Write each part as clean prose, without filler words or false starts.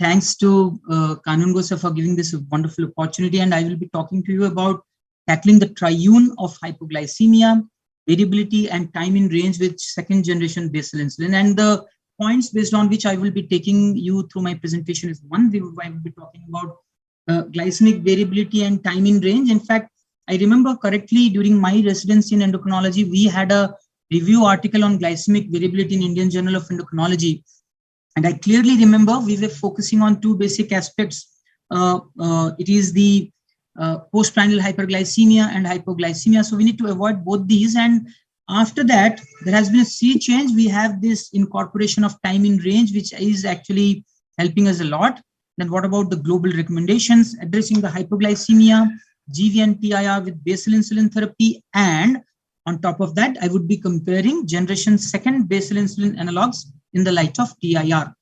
thanks to Kanun Gosa for giving this wonderful opportunity. And I will be talking to you about tackling the triune of hypoglycemia, variability, and time in range with second generation basal insulin. And the points based on which I will be taking you through my presentation is one, I will be talking about glycemic variability and time in range. In fact, I remember correctly during my residency in endocrinology, we had a review article on glycemic variability in Indian Journal of Endocrinology. And I clearly remember we were focusing on two basic aspects. It is the postprandial hyperglycemia and hypoglycemia. So we need to avoid both these. And after that, there has been a sea change. We have this incorporation of time in range, which is actually helping us a lot. Then what about the global recommendations addressing the hypoglycemia, GV and TIR with basal insulin therapy? And on top of that, I would be comparing generation second basal insulin analogs in the light of TIR.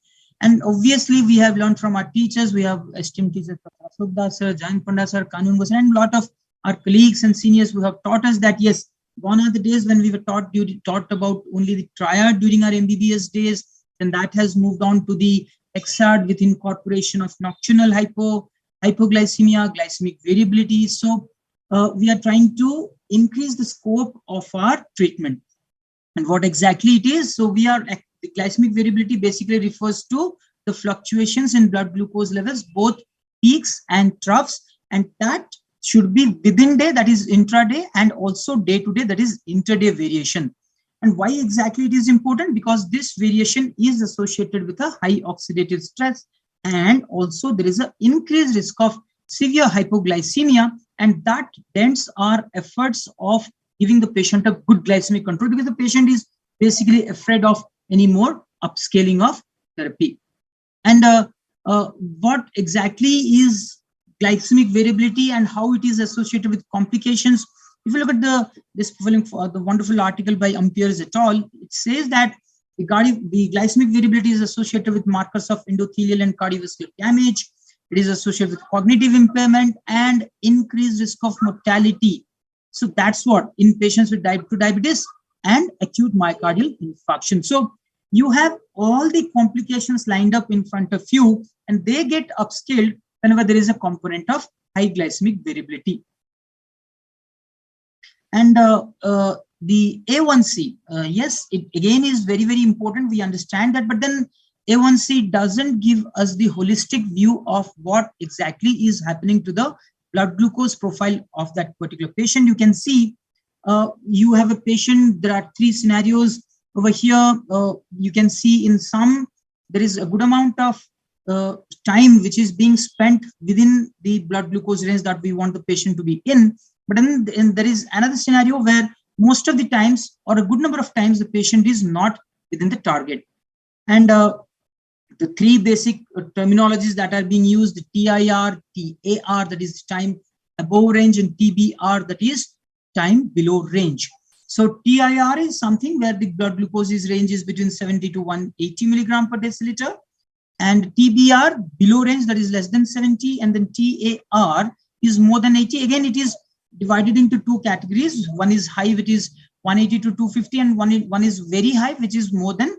And obviously, we have learned from our teachers. We have esteemed teachers, Ashok Das sir, Jain Panda sir, Kanun Gosa, and a lot of our colleagues and seniors who have taught us that, yes, gone are the days when we were taught about only the triad during our MBBS days. And that has moved on to the XAD with incorporation of nocturnal hypoglycemia, glycemic variability. So we are trying to increase the scope of our treatment. And what exactly it is? So the glycemic variability basically refers to the fluctuations in blood glucose levels, both peaks and troughs, and that should be within day, that is intraday, and also day to day, that is interday variation. And why exactly it is important? Because this variation is associated with a high oxidative stress, and also there is an increased risk of severe hypoglycemia, and that dents our efforts of giving the patient a good glycemic control, because the patient is basically afraid of any more upscaling of therapy. And what exactly is glycemic variability and how it is associated with complications? If you look at the wonderful article by Ampiers et al., it says that the glycemic variability is associated with markers of endothelial and cardiovascular damage. It is associated with cognitive impairment and increased risk of mortality. So that's what in patients with type 2 diabetes and acute myocardial infarction. So you have all the complications lined up in front of you, and they get upscaled whenever there is a component of high glycemic variability. And the A1C, yes, it again is very, very important. We understand that, but then A1C doesn't give us the holistic view of what exactly is happening to the blood glucose profile of that particular patient. You can see you have a patient, there are three scenarios over here. You can see in some, there is a good amount of time which is being spent within the blood glucose range that we want the patient to be in. But then there is another scenario where most of the times, or a good number of times, the patient is not within the target. And the three basic terminologies that are being used, the TIR, TAR, that is time above range, and TBR, that is time below range. So TIR is something where the blood glucose range is between 70 to 180 milligram per deciliter. And TBR, below range, that is less than 70. And then TAR is more than 80. Again, it is divided into two categories. One is high, which is 180 to 250, and one is very high, which is more than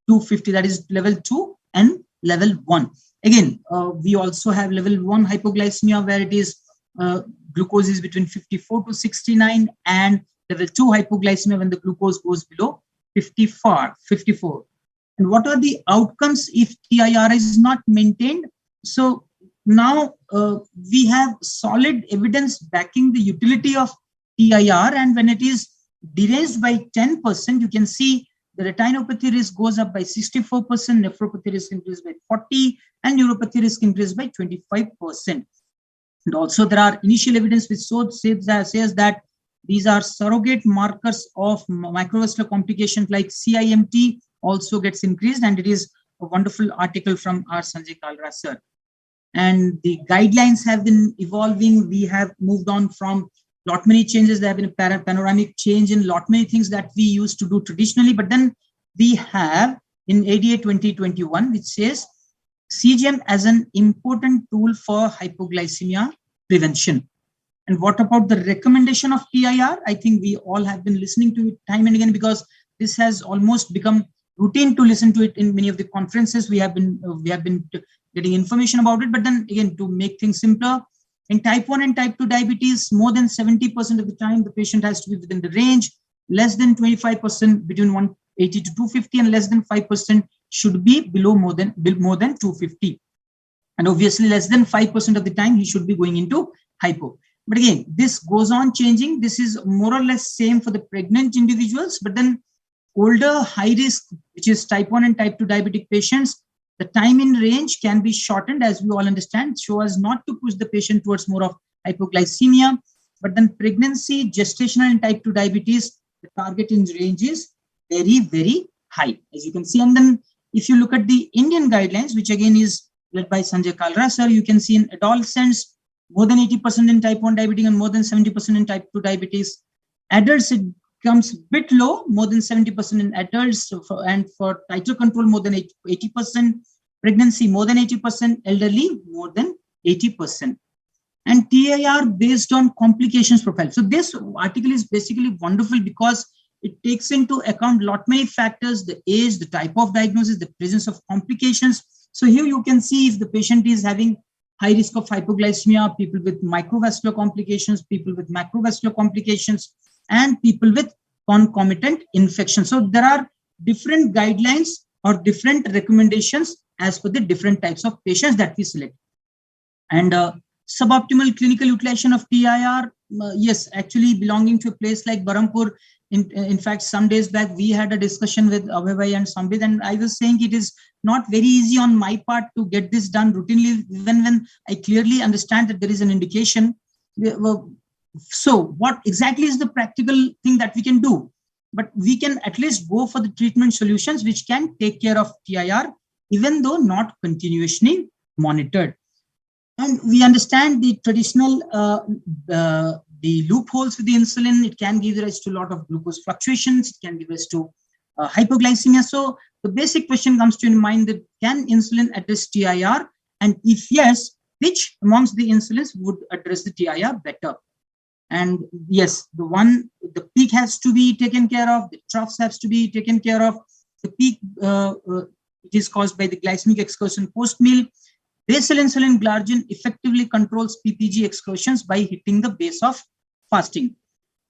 250, that is level 2 and level 1. Again, we also have level 1 hypoglycemia, where it is glucose is between 54 to 69, and level 2 hypoglycemia when the glucose goes below 54. And what are the outcomes if TIR is not maintained? So now we have solid evidence backing the utility of TIR, and when it is deranged by 10%, you can see the retinopathy risk goes up by 64%, nephropathy risk increased by 40%, and neuropathy risk increased by 25%. And also there are initial evidence which says that these are surrogate markers of microvascular complications like CIMT also gets increased, and it is a wonderful article from our Sanjay Kalra sir. And the guidelines have been evolving. We have moved on from lot many changes. There have been a panoramic change in lot many things that we used to do traditionally, but then we have in ADA 2021, which says CGM as an important tool for hypoglycemia prevention. And what about the recommendation of TIR? I think we all have been listening to it time and again, because this has almost become routine to listen to it in many of the conferences we have been getting information about it. But then again, to make things simpler, in type 1 and type 2 diabetes, more than 70% of the time, the patient has to be within the range, less than 25% between 180 to 250, and less than 5% should be below more than 250. And obviously, less than 5% of the time, he should be going into hypo. But again, this goes on changing. This is more or less same for the pregnant individuals, but then older, high risk, which is type 1 and type 2 diabetic patients, the time in range can be shortened, as we all understand, so as not to push the patient towards more of hypoglycemia. But then pregnancy, gestational and type 2 diabetes, the target in range is very, very high, as you can see. And then if you look at the Indian guidelines, which again is led by Sanjay Kalra sir, you can see in adolescents, more than 80% in type 1 diabetes and more than 70% in type 2 diabetes. Adults, it comes a bit low, more than 70% in adults, and for title control, more than 80%, pregnancy, more than 80%, elderly, more than 80%. And TIR based on complications profile. So this article is basically wonderful because it takes into account lot many factors, the age, the type of diagnosis, the presence of complications. So here you can see if the patient is having high risk of hypoglycemia, people with microvascular complications, people with macrovascular complications, and people with concomitant infection. So there are different guidelines or different recommendations as per the different types of patients that we select. And suboptimal clinical utilization of TIR, yes, actually belonging to a place like Berhampur. In fact, some days back, we had a discussion with Abhay and Sambit, and I was saying it is not very easy on my part to get this done routinely, even when I clearly understand that there is an indication. So what exactly is the practical thing that we can do? But we can at least go for the treatment solutions which can take care of TIR, even though not continuously monitored. And we understand the traditional the loopholes with the insulin. It can give rise to a lot of glucose fluctuations. It can give rise to hypoglycemia. So the basic question comes to in mind that can insulin address TIR? And if yes, which amongst the insulins would address the TIR better? And yes, the peak has to be taken care of. The troughs has to be taken care of. The peak it is caused by the glycemic excursion post-meal. Basal insulin glargine effectively controls PPG excursions by hitting the base of fasting.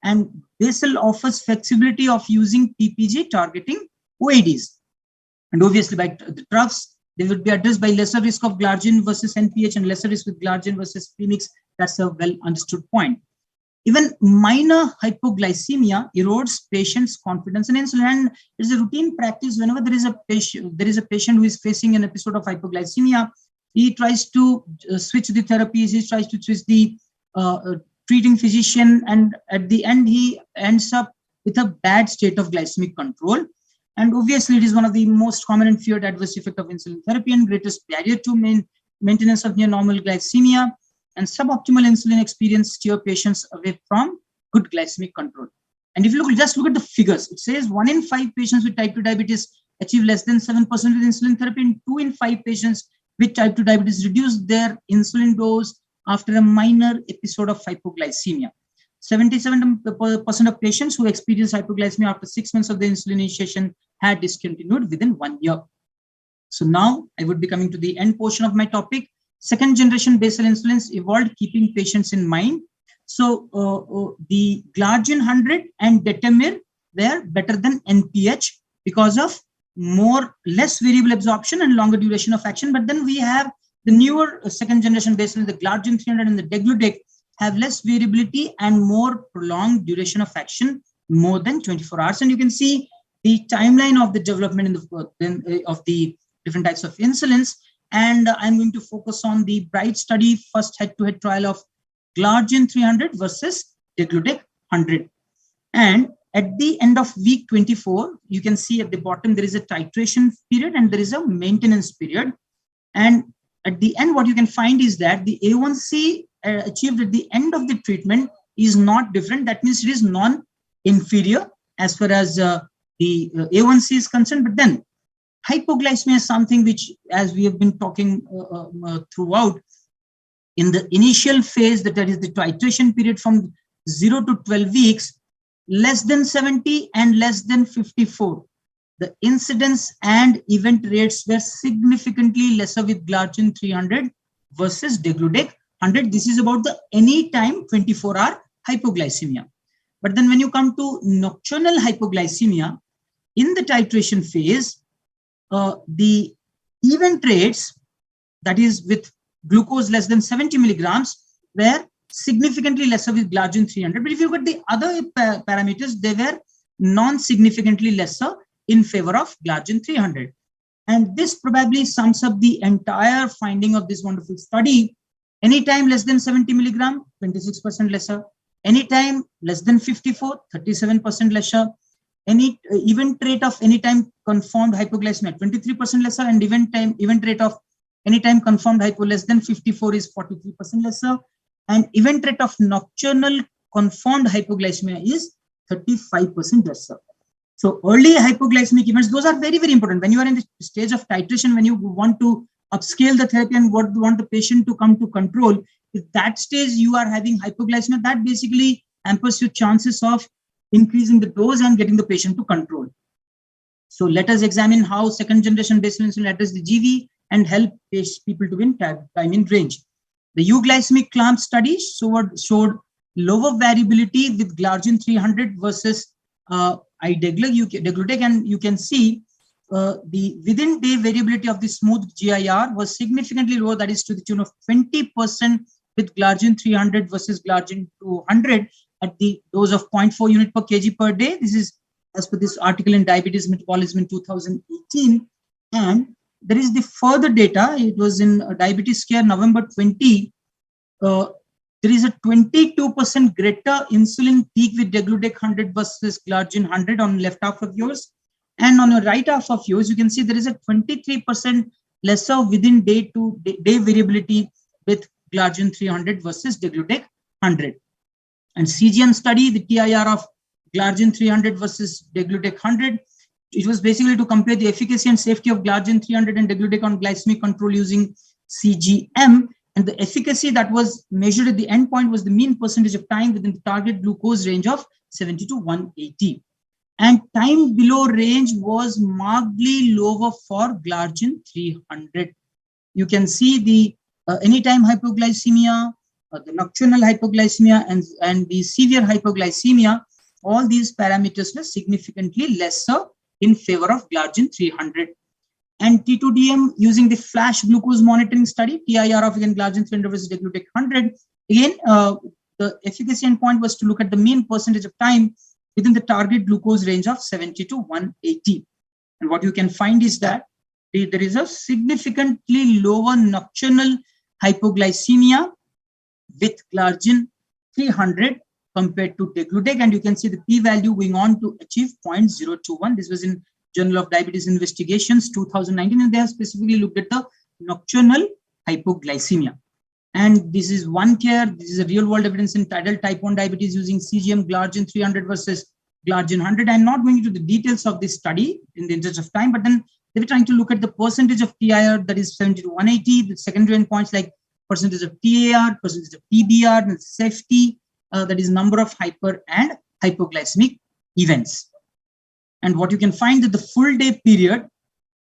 And basal offers flexibility of using PPG targeting OADs. And obviously by the troughs, they would be addressed by lesser risk of glargine versus NPH and lesser risk with glargine versus premix. That's a well understood point. Even minor hypoglycemia erodes patients' confidence in insulin. And it's a routine practice whenever there is a patient who is facing an episode of hypoglycemia. He tries to switch the therapies. He tries to switch the treating physician, and at the end he ends up with a bad state of glycemic control. And obviously, it is one of the most common and feared adverse effects of insulin therapy and greatest barrier to maintenance of near normal glycemia. And suboptimal insulin experience steer patients away from good glycemic control. And if you just look at the figures, it says 1 in 5 patients with type 2 diabetes achieve less than 7% with insulin therapy, and 2 in 5 patients with type 2 diabetes reduce their insulin dose after a minor episode of hypoglycemia. 77% of patients who experience hypoglycemia after 6 months of the insulin initiation had discontinued within 1 year. So now I would be coming to the end portion of my topic. Second generation basal insulins evolved keeping patients in mind. So the glargine 100 and detamir were better than NPH because of less variable absorption and longer duration of action. But then we have the newer second generation basal, the glargine 300 and the degludec, have less variability and more prolonged duration of action, more than 24 hours. And you can see the timeline of the development of the different types of insulins. And I'm going to focus on the BRIGHT study, first head-to-head trial of glargine 300 versus degludec 100. And at the end of week 24, you can see at the bottom, there is a titration period and there is a maintenance period. And at the end, what you can find is that the A1C achieved at the end of the treatment is not different. That means it is non-inferior as far as the A1C is concerned. But then hypoglycemia is something which, as we have been talking throughout, in the initial phase, that is the titration period from 0 to 12 weeks, less than 70 and less than 54. the incidence and event rates were significantly lesser with glargine 300 versus degludec 100. This is about the anytime 24-hour hypoglycemia. But then when you come to nocturnal hypoglycemia, in the titration phase, the event rates, that is with glucose less than 70 milligrams, were significantly lesser with glargine 300. But if you look at the other parameters, they were non-significantly lesser in favor of glargine 300. And this probably sums up the entire finding of this wonderful study. Anytime less than 70 milligram, 26% lesser. Anytime less than 54, 37% lesser. Any event rate of anytime confirmed hypoglycemia, 23% lesser, and event rate of anytime confirmed hypo less than 54 is 43% lesser, and event rate of nocturnal confirmed hypoglycemia is 35% lesser. So early hypoglycemic events, those are very, very important. When you are in the stage of titration, when you want to upscale the therapy and want the patient to come to control, if that stage you are having hypoglycemia, that basically hampers your chances of increasing the dose and getting the patient to control. So let us examine how second generation basal insulin address the GV and help people to win time in range. The euglycemic clamp study showed lower variability with glargine 300 versus degludec, and you can see the within day variability of the smooth GIR was significantly lower, that is to the tune of 20% with glargine 300 versus glargine 200 at the dose of 0.4 unit per kg per day. This is as per this article in Diabetes Metabolism in 2018. And there is the further data. It was in Diabetes Care November 20. There is a 22% greater insulin peak with degludec 100 versus glargine 100 on left half of yours. And on the right half of yours, you can see there is a 23% lesser within day variability with glargine 300 versus degludec 100. And CGM study, the TIR of glargine 300 versus degludec 100. It was basically to compare the efficacy and safety of glargine 300 and degludec on glycemic control using CGM. And the efficacy that was measured at the endpoint was the mean percentage of time within the target glucose range of 70 to 180. And time below range was markedly lower for glargine 300. You can see the anytime hypoglycemia, the nocturnal hypoglycemia, and the severe hypoglycemia. All these parameters were significantly lesser in favor of glargine 300. And T2DM using the flash glucose monitoring study, TIR of again glargine 300 versus degludec 100. Again, the efficacy endpoint was to look at the mean percentage of time within the target glucose range of 70 to 180. And what you can find is that there is a significantly lower nocturnal hypoglycemia with glargine 300 compared to degludec, and you can see the p-value going on to achieve 0.021. This was in Journal of Diabetes Investigations 2019, and they have specifically looked at the nocturnal hypoglycemia. And this is OneCare. This is a real-world evidence in adult type 1 diabetes using CGM glargine 300 versus glargine 100. I'm not going into the details of this study in the interest of time, but then they were trying to look at the percentage of TIR, that is 70 to 180, the secondary endpoints like percentage of TAR, percentage of PBR, and safety, that is number of hyper and hypoglycemic events. And what you can find that the full day period,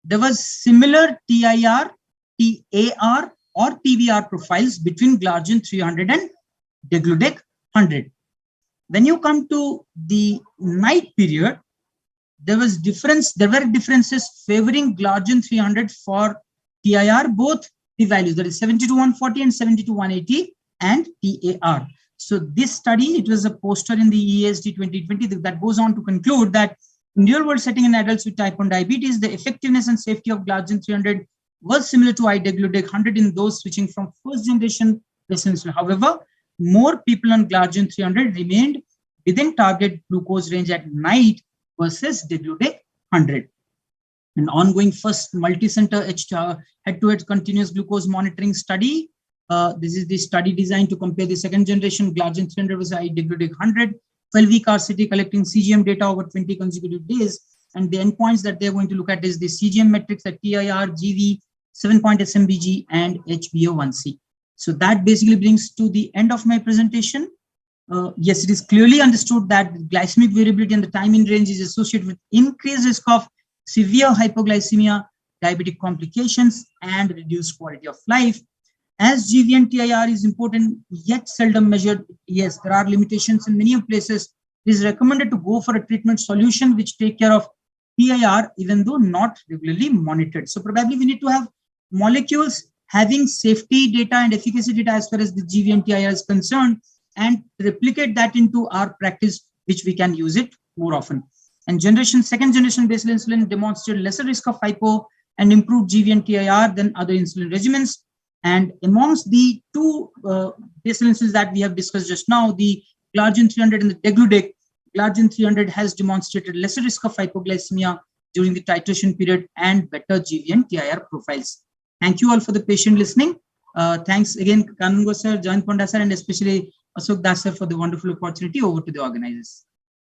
there was similar TIR, TAR, or PBR profiles between glargine 300 and degludec 100. When you come to the night period, there were differences favoring glargine 300 for TIR, both the values, that is 70 to 140 and 70 to 180, and TAR. So this study, it was a poster in the EASD 2020 that goes on to conclude that in real world setting in adults with type 1 diabetes, the effectiveness and safety of glargine 300 was similar to degludec 100 in those switching from first generation basal insulin. However, more people on glargine 300 remained within target glucose range at night versus degludec 100. An ongoing first multi-center head-to-head continuous glucose monitoring study. This is the study designed to compare the second generation glargine 300 versus degludec 100, 12-week RCT collecting CGM data over 20 consecutive days. And the endpoints that they're going to look at is the CGM metrics at TIR, GV, 7-point SMBG, and HbA1c. So that basically brings to the end of my presentation. Yes, it is clearly understood that glycemic variability and the time in range is associated with increased risk of severe hypoglycemia, diabetic complications, and reduced quality of life. As GVN-TIR is important yet seldom measured, yes, there are limitations in many places. It is recommended to go for a treatment solution which take care of TIR even though not regularly monitored. So probably we need to have molecules having safety data and efficacy data as far as the GVN-TIR is concerned, and replicate that into our practice, which we can use it more often. And second generation basal insulin demonstrated lesser risk of hypo and improved GVN-TIR than other insulin regimens. And amongst the two basal insulins that we have discussed just now, the Glargine 300 and the Degludec, Glargine 300 has demonstrated lesser risk of hypoglycemia during the titration period and better GVN-TIR profiles. Thank you all for the patient listening. Thanks again, Kanungo sir, Jayant Ponda sir, and especially Ashok Das sir for the wonderful opportunity. Over to the organizers.